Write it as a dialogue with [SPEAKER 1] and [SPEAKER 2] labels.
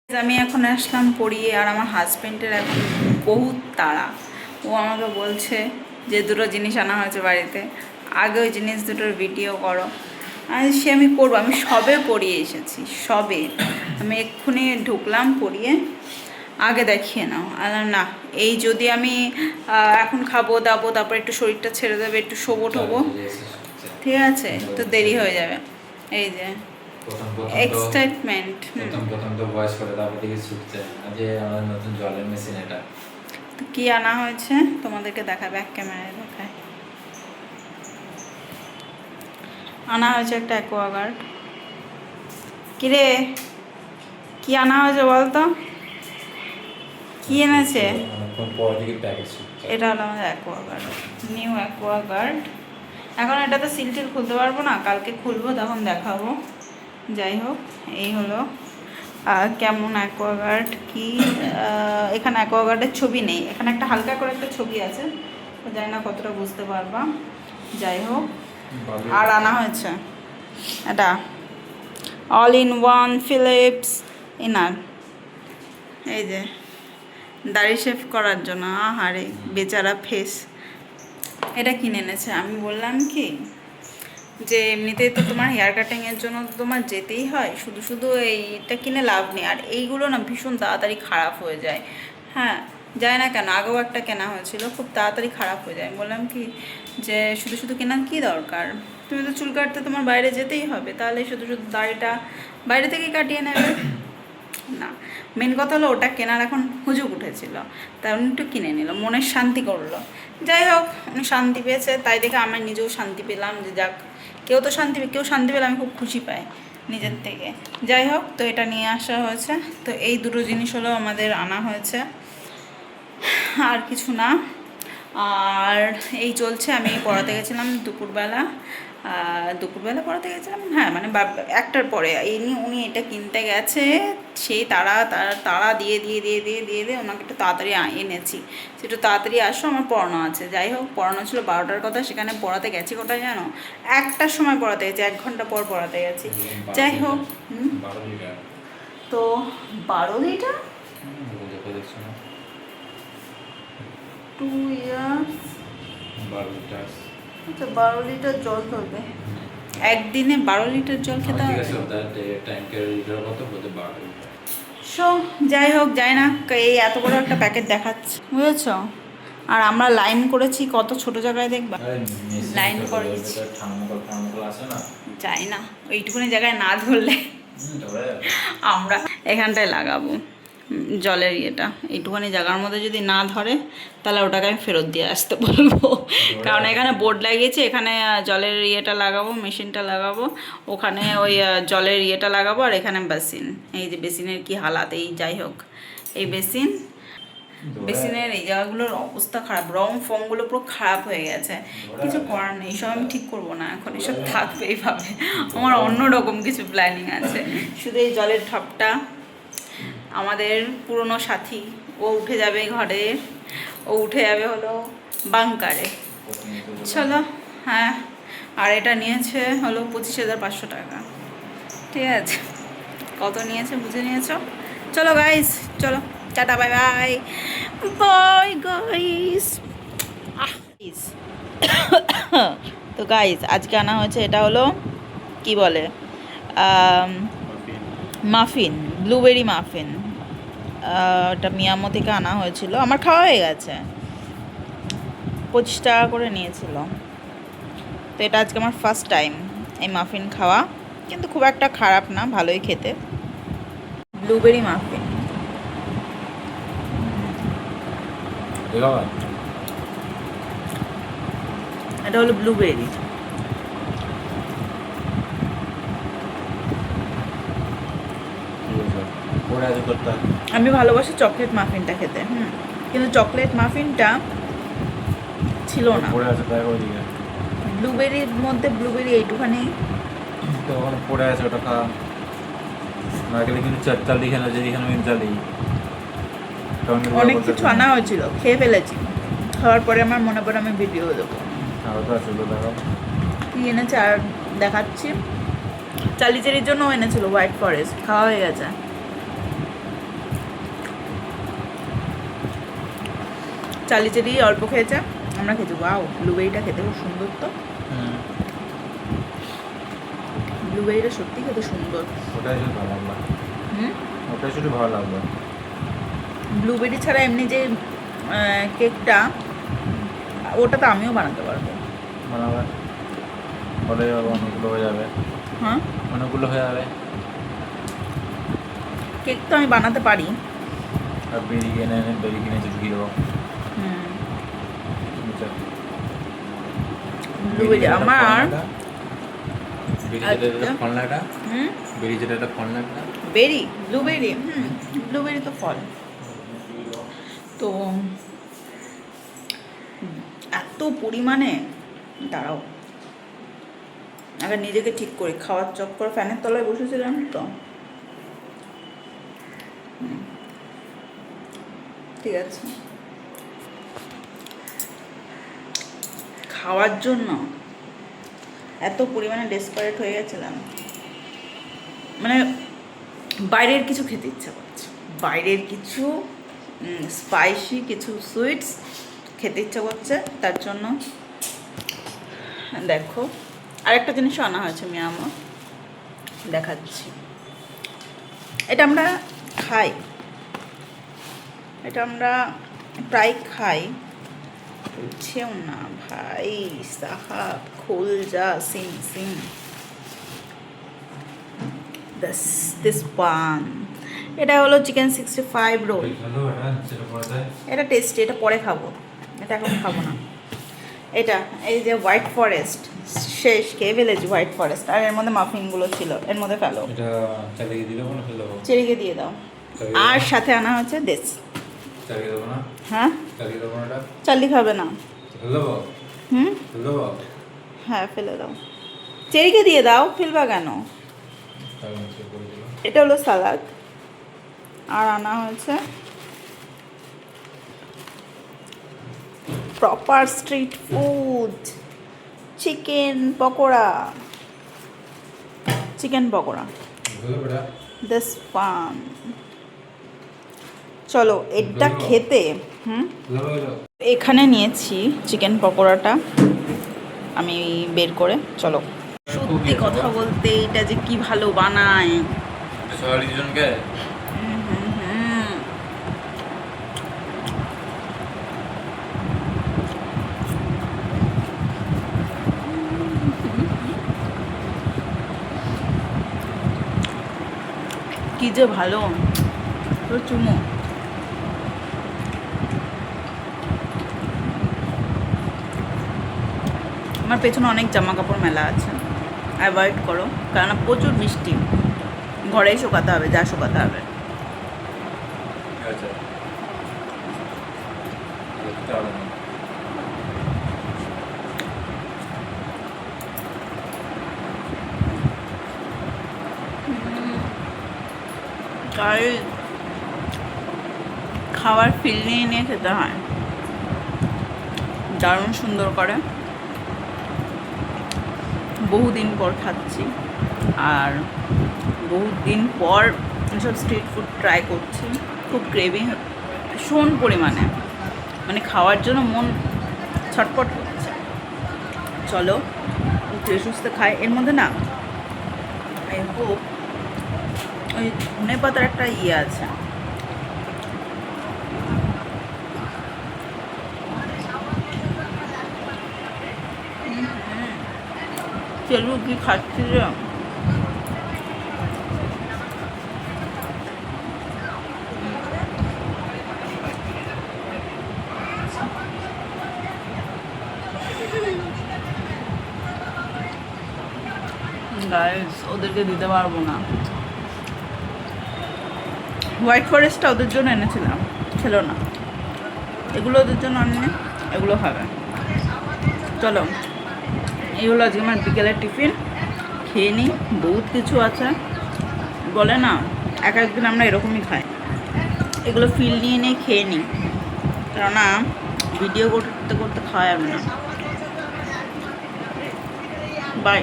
[SPEAKER 1] আমি এখন আসলাম পড়িয়ে, আর আমার হাজব্যান্ডের এখন বহুত তাড়া। ও আমাকে বলছে যে দুটো জিনিস আনা হয়েছে বাড়িতে, আগে ওই জিনিস দুটোর ভিডিও করো। আর সে আমি করবো, আমি সবে পড়িয়ে এসেছি, সবে আমি এক্ষুনি ঢুকলাম পড়িয়ে, আগে দেখিয়ে নাও। আর না, এই যদি আমি এখন খাবো দাবো, তারপর একটু শরীরটা ছেড়ে দেবে, একটু শোবো ঠোবো, ঠিক আছে, তো দেরি হয়ে যাবে। এই যে এক্সাইটমেন্ট।
[SPEAKER 2] প্রথম তো ভয়েস করে, তারপর থেকে ছুটছে আজ আমাদের নতুন জলের মেশিন। এটা
[SPEAKER 1] তো কি আনা হয়েছে তোমাদেরকে দেখা, ব্যাক ক্যামেরায় দেখায়। আনা হয়েছে একটা অ্যাকোয়াগার্ড। কিরে কি আনা হয়েছে বলতো, কি এনেছে?
[SPEAKER 2] অনেকক্ষণ পর থেকে প্যাকেট ছুটছে।
[SPEAKER 1] এটা হলো আমাদের অ্যাকোয়াগার্ড, নিউ অ্যাকোয়াগার্ড। এখন এটা তো সিল টিল খুলতে পারবো না, কালকে খুলবো তখন দেখাবো। যাই হোক, এই হলো কেমন অ্যাকোয়াগার্ড কি। এখানে অ্যাকোয়াগার্ডের ছবি নেই, এখানে একটা হালকা করে একটা ছবি আছে, তো জানি না কতটা বুঝতে পারবা। যাই হোক, আর আনা হয়েছে এটা অল ইন ওয়ান ফিলিপস ইনার, এই যে দাড়ি শেভ করার জন্য। আহারে বেচারা ফেস, এটা কিনে এনেছে। আমি বললাম কি যে এমনিতেই তো তোমার হেয়ার কাটিংয়ের জন্য তো তোমার যেতেই হয়, শুধু শুধু এইটা কিনে লাভ নেই। আর এইগুলো না ভীষণ তাড়াতাড়ি খারাপ হয়ে যায়। হ্যাঁ, যায় না কেন, আগেও একটা কেনা হয়েছিল, খুব তাড়াতাড়ি খারাপ হয়ে যায়। আমি বললাম কি যে শুধু শুধু কেনার কী দরকার, তুমি তো চুল কাটতে তোমার বাইরে যেতেই হবে, তাহলে শুধু শুধু দাড়িটা বাইরে থেকেই কাটিয়ে নেবে না। মেন কথা হলো ওটা কেনার এখন হুজুগ উঠেছিল, তাই উনি একটু কিনে নিল, মনের শান্তি করলো। যাই হোক, উনি শান্তি পেয়েছে, তাই দেখে আমি নিজেও শান্তি পেলাম যে যাক, কেউ তো শান্তি কেউ শান্তি পেলে আমি খুব খুশি পাই নিজের থেকে। যাই হোক, তো এটা নিয়ে আসা হয়েছে। তো এই দুটো জিনিস হলো আমাদের আনা হয়েছে, আর কিছু না। আর এই চলছে, আমি পড়াতে গেছিলাম দুপুরবেলা, দুপুরবেলা পড়াতে গেছিলাম, হ্যাঁ মানে একটার পরে উনি এটা কিনতে গেছে, সেই তারা তারা দিয়ে দিয়ে দিয়ে দিয়ে দিয়ে দিয়ে ওনাকে একটু তাড়াতাড়ি এনেছি, সেটা তাড়াতাড়ি আসো, আমার পড়ানো আছে। যাই হোক, পড়ানো ছিল 12টার কথা, সেখানে পড়াতে গেছি কোথায় জানো, 1টার সময় পড়াতে গেছি, 1 ঘন্টা পর পড়াতে গেছি। যাই হোক, তো 12 লিটার 2 ইয়ার্স, আচ্ছা 12 লিটার জল ধরবে একদিনে, 12 লিটার জল খেতে হবে। সো যাই হোক, যাই না, এই এত বড় একটা প্যাকেট দেখাচ্ছে, বুঝেছো? আর আমরা লাইন করেছি কত ছোট জায়গায়, দেখবা লাইন করেছি, যাই না ওইটুকুনি জায়গায় না ধরলে আমরা এখানটায় লাগাবো জলের ইয়েটা। এইটুখানি জায়গার মধ্যে যদি না ধরে, তাহলে ওটাকে আমি ফেরত দিয়ে আসতে বলবো, কারণ এখানে বোর্ড লাগিয়েছি, এখানে জলের ইয়েটা লাগাবো, মেশিনটা লাগাবো, ওখানে ওই জলের ইয়েটা লাগাবো, আর এখানে বেসিন। এই যে বেসিনের কি হালাত, এই যাই হোক, এই বেসিনের এই জায়গাগুলোর অবস্থা খারাপ, রং ফংগুলো পুরো খারাপ হয়ে গেছে। কিছু করার নেই, সব আমি ঠিক করবো না এখন, এসব থাকবে এইভাবে। আমার অন্যরকম কিছু প্ল্যানিং আছে। শুধু এই জলের ঠপটা, আমাদের পুরনো সাথী, ও উঠে যাবে ঘরে, ও উঠে যাবে হলো বাংকারে। চলো, হ্যাঁ, আর এটা নিয়েছে হলো 25,500 টাকা, ঠিক আছে? কত নিয়েছে বুঝে নিয়েছো। চলো গাইস, চলো tata, bye bye, bye guys. তো গাইস, আজকে আনা হয়েছে, এটা হলো কি বলে, মাফিন, ব্লুবেরি মাফিন। এটা মিয়ামো থেকে আনা হয়েছিল, আমার খাওয়া হয়ে গেছে, 25 টাকা করে নিয়েছিল। তো এটা আজকে আমার ফার্স্ট টাইম এই মাফিন খাওয়া, কিন্তু খুব একটা খারাপ না, ভালোই খেতে। ব্লুবেরি মাফিন, এটা হলো ব্লুবেরি। আমি ভালোবাসি চকলেট মাফিনটা খেতে, কিন্তু চকলেট মাফিনটা ছিল না, ব্লুবেরির মধ্যে ব্লুবেরি এইটুখানি
[SPEAKER 2] পড়ে আছে, ওটা খাওয়া না গেলে কিন্তু চাল দিকে না, যেখানে চালি
[SPEAKER 1] অনেক কিছু আনা হয়েছিল, খেয়ে ফেলেছি। খাওয়ার পরে আমার মনে পড়ে আমি ভিডিও দেবো কি এনেছে, আর দেখাচ্ছি। চালিচেরির জন্য এনেছিল হোয়াইট ফরেস্ট, খাওয়া হয়ে গেছে। চালি চেরি অল্প খেয়েছে, আমরা খেতে। ওয়াও, ব্লুবেরিটা খেতে খুব সুন্দর তো। ব্লুবেরিটা সত্যি খেতে সুন্দর।
[SPEAKER 2] ওটাই শুধু ভালো লাগলো।
[SPEAKER 1] হুম,
[SPEAKER 2] ওটাই শুধু ভালো লাগলো।
[SPEAKER 1] ব্লুবেরি ছাড়া এমনি যে কেকটা, ওটা তো আমিও বানাতে পারবো।
[SPEAKER 2] বানাবে, বলে যাবে, অনেকগুলো হয়ে যাবে।
[SPEAKER 1] হ্যাঁ,
[SPEAKER 2] অনেকগুলো হয়ে যাবে।
[SPEAKER 1] কেক তো আমি বানাতে পারি।
[SPEAKER 2] আর বেরি কিনে ঢুকিয়ে দেবো।
[SPEAKER 1] হুম, ব্লুবেরি আমার
[SPEAKER 2] ফলনাটা,
[SPEAKER 1] হুম,
[SPEAKER 2] বেরি যেটা একটা ফলনাটা,
[SPEAKER 1] বেরি, ব্লুবেরি, ব্লুবেরি তো ফল। তো এত পরিমাণে, দাঁড়াও আগে নিজেকে ঠিক করি। খাওয়ার চক্কর ফ্যানের তলায় বসেছিলাম তো। ঠিক আছে, খাওয়ার জন্য এত পরিমাণে ডেসপারেট হয়ে গেছিলাম, মানে বাইরের কিছু খেতে ইচ্ছা করছে, বাইরের কিছু স্পাইসি কিছু সুইটস খেতে ইচ্ছা করছে। তার জন্য দেখো আরেকটা জিনিসও আনা হয়েছে মিয়ামা, দেখাচ্ছি। এটা আমরা খাই, এটা আমরা প্রায় খাই। বুঝছেও না ভাই সাহাব, খোল যা সিং সিং। দিস পান, এটা হলো চিকেন 65 রোল। এটা টেস্টি, এটা পরে খাবো, এটা এখন খাবো না। এটা এই যে হোয়াইট ফরেস্ট, শেষ খেয়ে ফেলেছি হোয়াইট ফরেস্ট। আর এর মধ্যে মাফিনগুলো ছিল, এর মধ্যে ফেলো,
[SPEAKER 2] এটা চালিয়ে দিলে মনে ফেলে দেবো।
[SPEAKER 1] চেরিকে দিয়ে দাও। আর সাথে আনা হচ্ছে দেশ।
[SPEAKER 2] চালিয়ে দেবো না?
[SPEAKER 1] হ্যাঁ,
[SPEAKER 2] চালিয়ে দেবো না? এটা
[SPEAKER 1] চালি খাবে না।
[SPEAKER 2] ফেলে দেবো?
[SPEAKER 1] হুম,
[SPEAKER 2] ফেলে দেবো?
[SPEAKER 1] হ্যাঁ ফেলে দাও, চেরিকে দিয়ে দাও, ফেলবা কেন? এটা হলো সালাদ। আর আনা হয়েছে proper street food, chicken pakora, chicken pakora. This fun, চলো এটা খেতে। এখানে নিয়েছি চিকেন পকোড়াটা আমি বের করে। চলো, সত্যি কথা বলতে এটা যে কি ভালো বানায়। কি যে ভালো, তোর চুমো। আমার পেছনে অনেক জামা কাপড় মেলা আছে, অ্যাভয়েড করো, কেননা প্রচুর বৃষ্টি। ঘরেই শুকাতে হবে, যা শুকাতে হবে। তাই খাওয়ার ফিল নিয়ে নিয়ে খেতে হয়, দারুণ সুন্দর করে। বহুদিন পর খাচ্ছি, আর বহুদিন পর এসব স্ট্রিট ফুড ট্রাই করছি। খুব ক্রেভিং ভীষণ পরিমাণে, মানে খাওয়ার জন্য মন ছটপট করছে। চলো উঠে সুস্থে খাই। এর মধ্যে না আই হোপ ওই ধনে পাতার একটা ইয়ে আছে। চলো কি খাচ্ছি রে, গাইস ওদেরকে দিতে পারবো না। হোয়াইট ফরেস্টটা ওদের জন্য এনেছিলাম, ছিল না। এগুলো ওদের জন্য আনিনি, এগুলো খাবে। চলো, এই হলো আজকে আমার বিকেলের টিফিন। খেয়ে নিই, বহুত কিছু আছে। বলে না এক একদিন আমরা এরকমই খাই, এগুলো ফিল নিয়ে নিয়ে খেয়ে নিই, কেননা ভিডিও করতে করতে খাওয়া যাবে না। বাই।